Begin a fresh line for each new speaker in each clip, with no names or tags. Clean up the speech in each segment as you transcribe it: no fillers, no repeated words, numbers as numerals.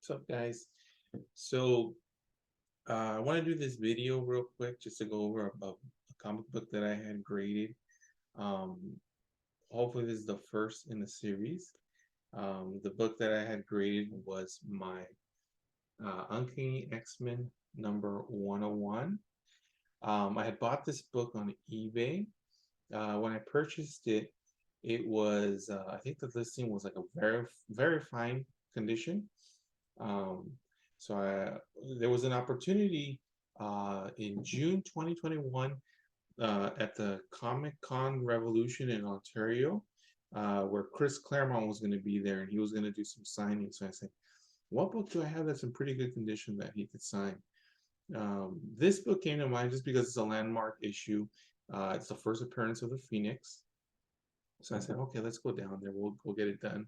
What's up, guys? So, I want to do this video real quick just to go over a comic book that I had graded. Um, Hopefully, this is the first in the series. The book that I had graded was my Uncanny X-Men number 101. I had bought this book on eBay. When I purchased it, it was, I think the listing was like a very fine condition. Um, there was an opportunity in June 2021 at the Comic Con Revolution in Ontario, where Chris Claremont was going to be there and he was going to do some signing. So I said, what book do I have that's in pretty good condition that he could sign? This book came to mind just because it's a landmark issue. It's the first appearance of the Phoenix. So I said, okay, let's go down there. We'll get it done.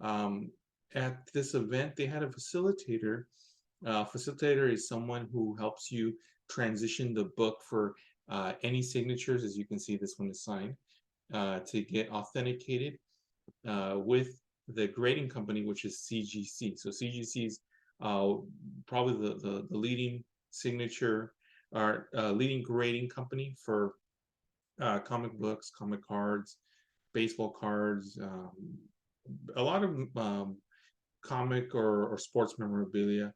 Um, at this event, they had a facilitator. Facilitator is someone who helps you transition the book for any signatures. As you can see, this one is signed to get authenticated with the grading company, which is CGC. So CGC is probably the leading signature or leading grading company for comic books, comic cards, baseball cards, a lot of comic or sports memorabilia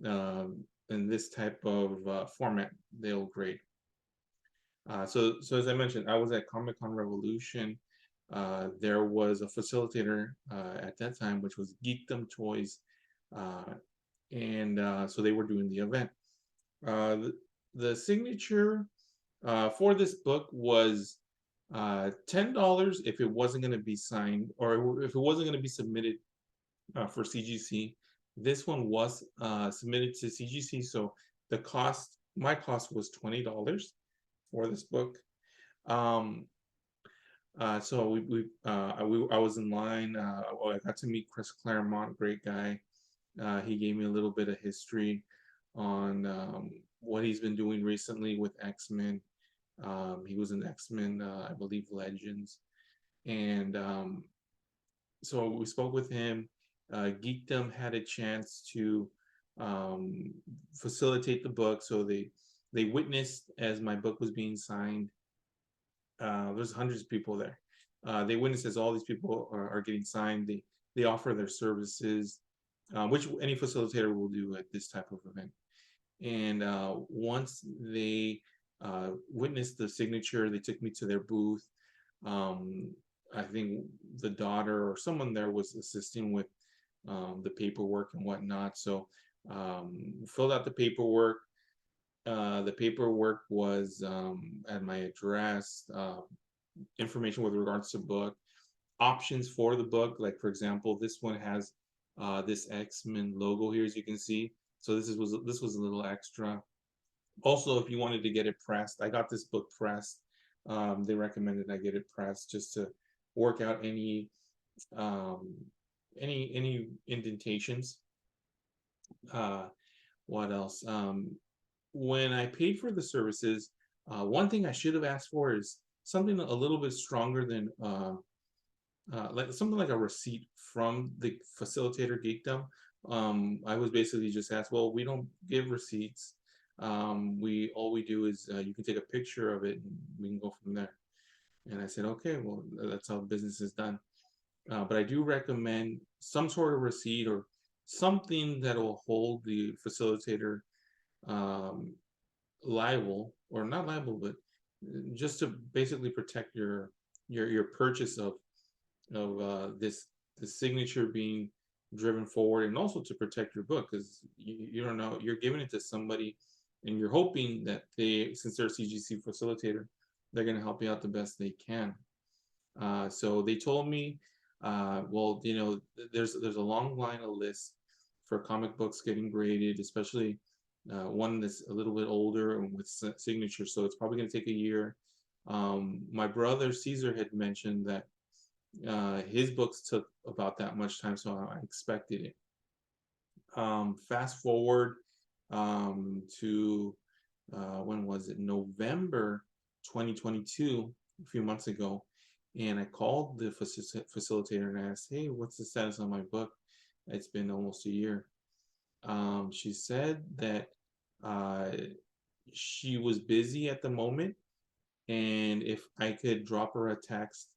in this type of format they'll grade. So as I mentioned, I was at Comic Con Revolution. There was a facilitator at that time, which was Geekdom Toys, and so they were doing the event. The signature for this book was $10 if it wasn't going to be signed or if it wasn't going to be submitted for CGC. This one was submitted to CGC, so my cost was $20 for this book. So I was in line. I got to meet Chris Claremont, great guy. He gave me a little bit of history on what he's been doing recently with X-Men. He was in X-Men, I believe, Legends, and so we spoke with him. Geekdom had a chance to facilitate the book, so they witnessed as my book was being signed. There's hundreds of people there. They witnessed as all these people are getting signed. They offer their services, which any facilitator will do at this type of event. And once they witnessed the signature, they took me to their booth. I think the daughter or someone there was assisting with the paperwork and whatnot. So filled out the paperwork. The paperwork was at my address, information with regards to book, options for the book. Like for example, this one has this X-Men logo here, as you can see. So this was a little extra. Also, if you wanted to get it pressed, I got this book pressed. They recommended I get it pressed just to work out any indentations. What else? When I paid for the services, one thing I should have asked for is something a little bit stronger than like something like a receipt from the facilitator Geekdom. I was basically just asked, well, we don't give receipts. All we do is you can take a picture of it and we can go from there. And I said, okay, well, that's how business is done. But I do recommend some sort of receipt or something that will hold the facilitator liable, or not liable, but just to basically protect your purchase of this signature being driven forward, and also to protect your book, because you don't know, you're giving it to somebody and you're hoping that since they're a CGC facilitator, they're going to help you out the best they can. So they told me, well, you know, there's a long line of lists for comic books getting graded, especially one that's a little bit older and with signatures, so it's probably going to take a year. My brother Caesar had mentioned that his books took about that much time, so I expected it. Fast forward to when was it? November 2022, a few months ago, and I called the facilitator and I asked, hey, what's the status on my book? It's been almost a year. She said that uh, she was busy at the moment, and if I could drop her a text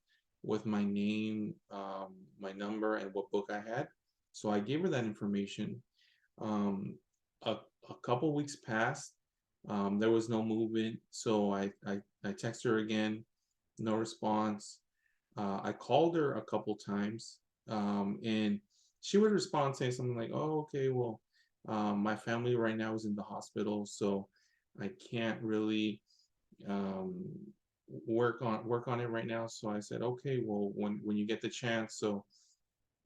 with my name, my number, and what book I had. So I gave her that information. Um, a, a couple weeks passed. There was no movement, so I texted her again, no response. I called her a couple times, and she would respond saying something like, "Oh, okay, well, my family right now is in the hospital, so I can't really um, work on it right now." So I said, "Okay, well, when you get the chance." So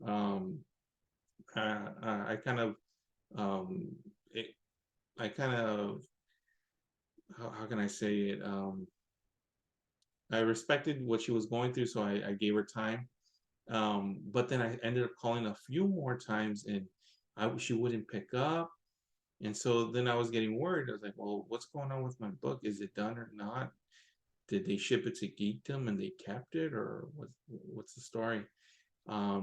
um, I kind of um, it, I kind of how can I say it? I respected what she was going through, so I gave her time. But then I ended up calling a few more times, and she wouldn't pick up. And so then I was getting worried. I was like, well, what's going on with my book? Is it done or not? Did they ship it to Geekdom and they kept it, or what's the story?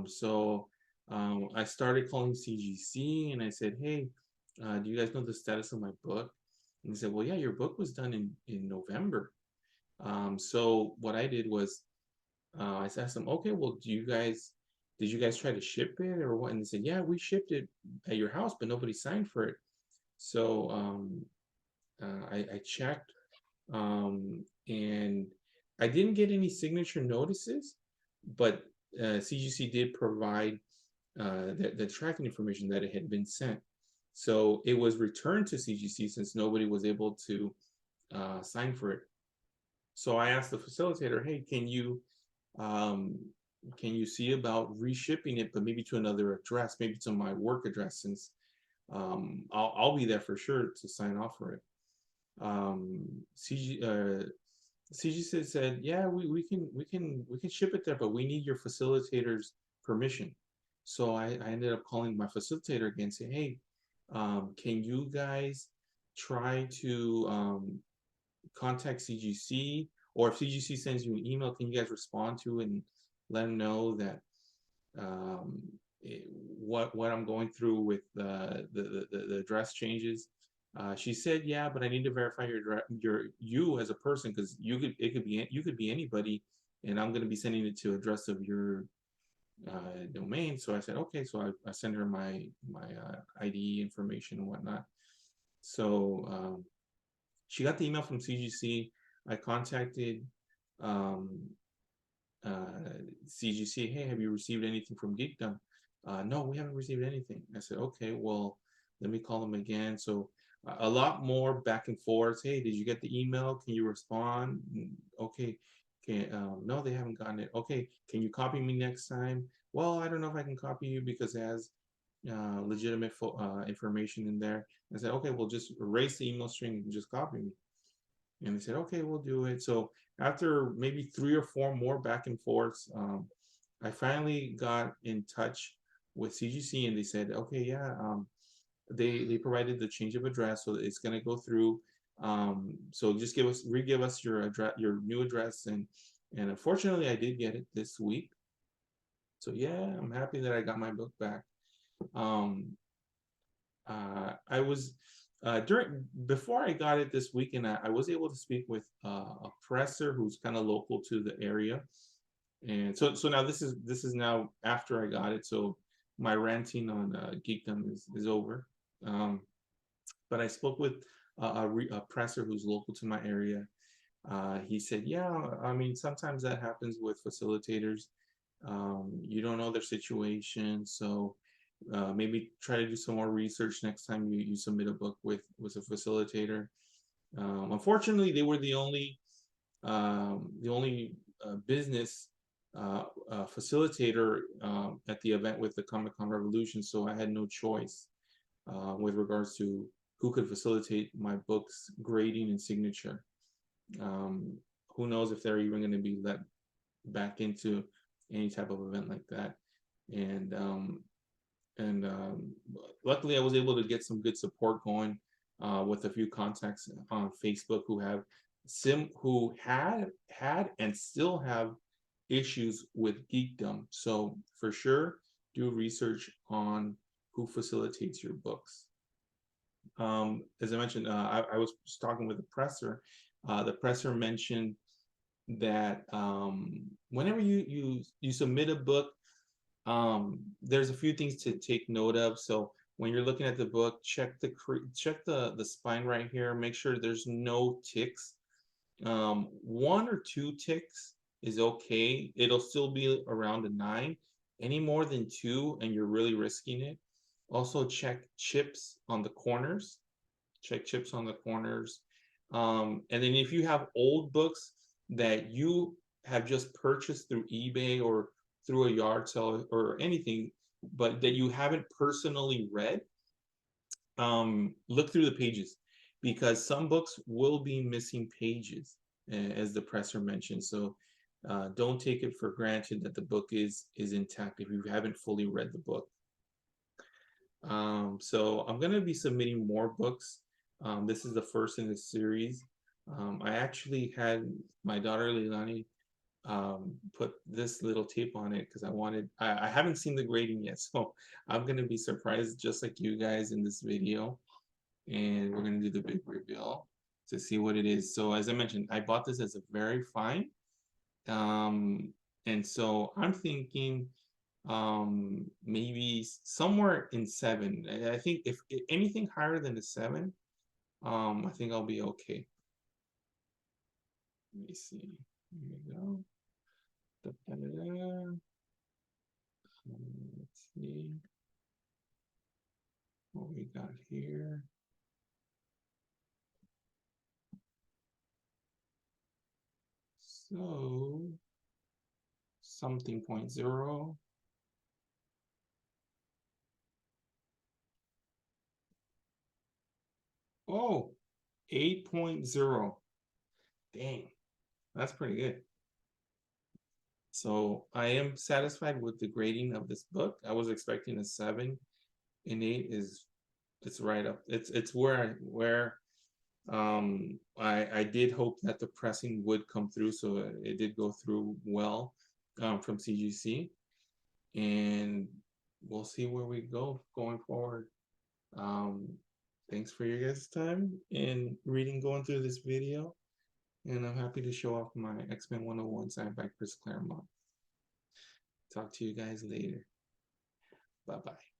So I started calling CGC and I said, hey, do you guys know the status of my book? And they said, well, yeah, your book was done in November. So what I did was I asked them, okay, well, did you guys try to ship it or what? And they said, yeah, we shipped it at your house, but nobody signed for it. So I checked, and I didn't get any signature notices, but CGC did provide the tracking information that it had been sent. So it was returned to CGC since nobody was able to sign for it. So I asked the facilitator, hey, um, can you see about reshipping it, but maybe to another address, maybe to my work address, since I'll be there for sure to sign off for it. CG said, yeah, we can ship it there, but we need your facilitator's permission. So I ended up calling my facilitator again, saying, hey, can you guys try to contact CGC, or if CGC sends you an email, can you guys respond to it and let them know that um, what I'm going through with the address changes? She said, "Yeah, but I need to verify you as a person, because you could be anybody, and I'm going to be sending it to address of your domain." So I said, "Okay." So I sent her my ID information and whatnot. So she got the email from CGC. I contacted um, CGC. Hey, have you received anything from Geekdom? No, we haven't received anything. I said, okay, well, let me call them again. So a lot more back and forth. Hey, did you get the email? Can you respond? Okay. No, they haven't gotten it. Okay, can you copy me next time? Well, I don't know if I can copy you because it has legitimate information in there. I said, okay, well, just erase the email string and just copy me. And they said, okay, we'll do it. So after maybe 3 or 4 more back and forths, I finally got in touch with CGC, and they said, okay, yeah, they provided the change of address, so it's going to go through. So just re-give us your address, your new address, and unfortunately, I did get it this week. So yeah, I'm happy that I got my book back. Um, I was during before I got it this weekend. I was able to speak with a presser who's kind of local to the area, and so now this is now after I got it. So my ranting on geekdom is over. Um, but I spoke with a presser who's local to my area. He said, "Yeah, I mean sometimes that happens with facilitators. You don't know their situation, so." Maybe try to do some more research next time you submit a book with a facilitator. Unfortunately, they were the only business facilitator at the event with the Comic Con Revolution, so I had no choice with regards to who could facilitate my book's grading and signature. Um, who knows if they're even going to be let back into any type of event like that? And and luckily I was able to get some good support going with a few contacts on Facebook who had and still have issues with geekdom. So for sure, do research on who facilitates your books. As I mentioned, I was talking with the presser. The presser mentioned that whenever you submit a book, there's a few things to take note of. So when you're looking at the book, check the spine right here. Make sure there's no ticks. One or two ticks is okay. It'll still be around a 9. Any more than 2, and you're really risking it. Also check chips on the corners. Check chips on the corners. And then if you have old books that you have just purchased through eBay or through a yard sale or anything, but that you haven't personally read, look through the pages, because some books will be missing pages, as the presser mentioned. So don't take it for granted that the book is intact if you haven't fully read the book. So I'm going to be submitting more books. This is the first in the series. I actually had my daughter Leilani put this little tape on it because I haven't seen the grading yet, so I'm going to be surprised just like you guys in this video, and we're going to do the big reveal to see what it is. So as I mentioned, I bought this as a very fine, and so I'm thinking maybe somewhere in 7. I think if anything higher than a 7, I think I'll be okay. Let me see. Here we go. Let's see what we got here. So something 0.0. Oh, 8.0. Dang, that's pretty good. So I am satisfied with the grading of this book. I was expecting a 7, and 8 it's right up. It's where I did hope that the pressing would come through, so it did go through well from CGC, and we'll see where we go going forward. Thanks for your guys' time and going through this video, and I'm happy to show off my X-Men 101 signed by Chris Claremont. Talk to you guys later. Bye-bye.